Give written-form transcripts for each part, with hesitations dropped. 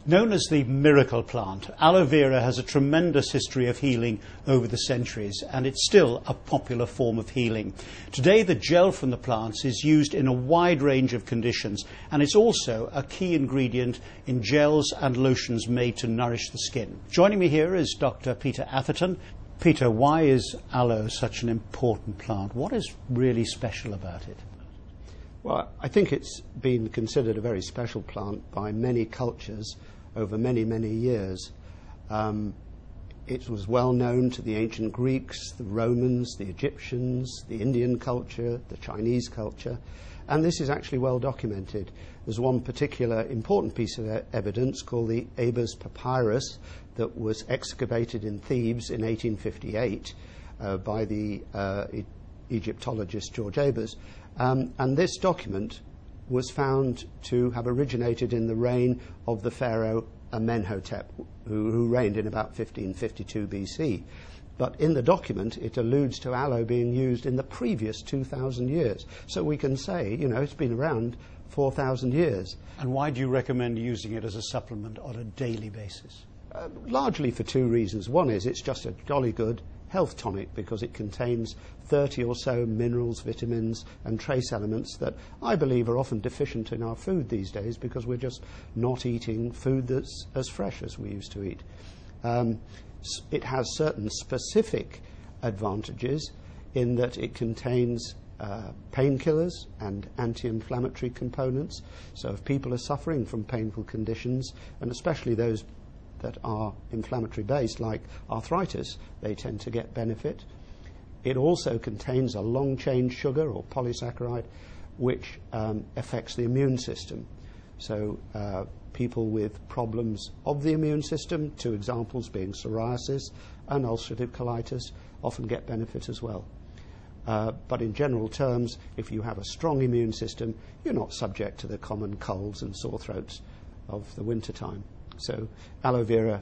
Known as the miracle plant, aloe vera has a tremendous history of healing over the centuries, and it's still a popular form of healing. Today, the gel from the plants is used in a wide range of conditions, and it's also a key ingredient in gels and lotions made to nourish the skin. Joining me here is Dr. Peter Atherton. Peter, why is aloe such an important plant? What is really special about it? Well, I think it's been considered a very special plant by many cultures over many, many years. It was well known to the ancient Greeks, the Romans, the Egyptians, the Indian culture, the Chinese culture, and this is actually well documented. There's one particular important piece of evidence called the Ebers Papyrus that was excavated in Thebes in 1858 by the Egyptologist George Ebers. And this document was found to have originated in the reign of the pharaoh Amenhotep, who reigned in about 1552 BC. But in the document, it alludes to aloe being used in the previous 2,000 years. So we can say, it's been around 4,000 years. And why do you recommend using it as a supplement on a daily basis? Largely for two reasons. One is it's just a jolly good health tonic because it contains 30 or so minerals, vitamins and trace elements that I believe are often deficient in our food these days because we're just not eating food that's as fresh as we used to eat. It has certain specific advantages in that it contains painkillers and anti-inflammatory components. So if people are suffering from painful conditions, and especially those that are inflammatory based like arthritis, they tend to get benefit. It also contains a long chain sugar or polysaccharide which affects the immune system. So people with problems of the immune system, two examples being psoriasis and ulcerative colitis, often get benefit as well. But in general terms, if you have a strong immune system, you're not subject to the common colds and sore throats of the winter time. So aloe vera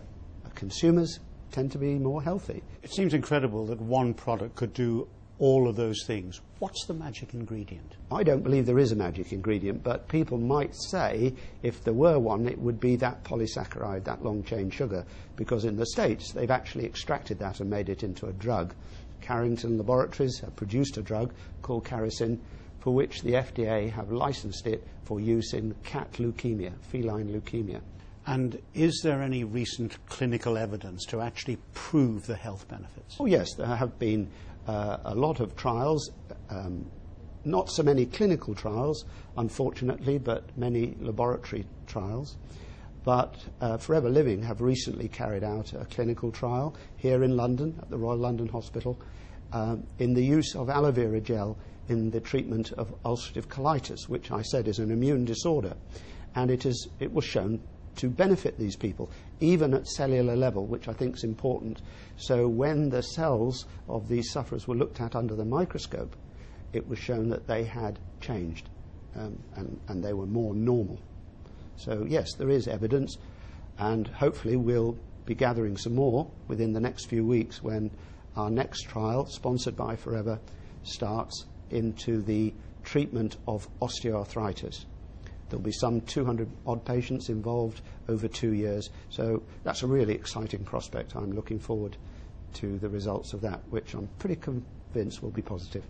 consumers tend to be more healthy. It seems incredible that one product could do all of those things. What's the magic ingredient? I don't believe there is a magic ingredient, but people might say if there were one, it would be that polysaccharide, that long-chain sugar, because in the States they've actually extracted that and made it into a drug. Carrington Laboratories have produced a drug called Caricin, for which the FDA have licensed it for use in cat leukemia, feline leukemia. And is there any recent clinical evidence to actually prove the health benefits? Oh yes, there have been a lot of trials, not so many clinical trials, unfortunately, but many laboratory trials. But Forever Living have recently carried out a clinical trial here in London, at the Royal London Hospital, in the use of aloe vera gel in the treatment of ulcerative colitis, which I said is an immune disorder. And it was shown to benefit these people, even at cellular level, which I think is important. So when the cells of these sufferers were looked at under the microscope, it was shown that they had changed and they were more normal. So yes, there is evidence, and hopefully we'll be gathering some more within the next few weeks when our next trial, sponsored by Forever, starts into the treatment of osteoarthritis. There'll be some 200 odd patients involved over 2 years. So that's a really exciting prospect. I'm looking forward to the results of that, which I'm pretty convinced will be positive.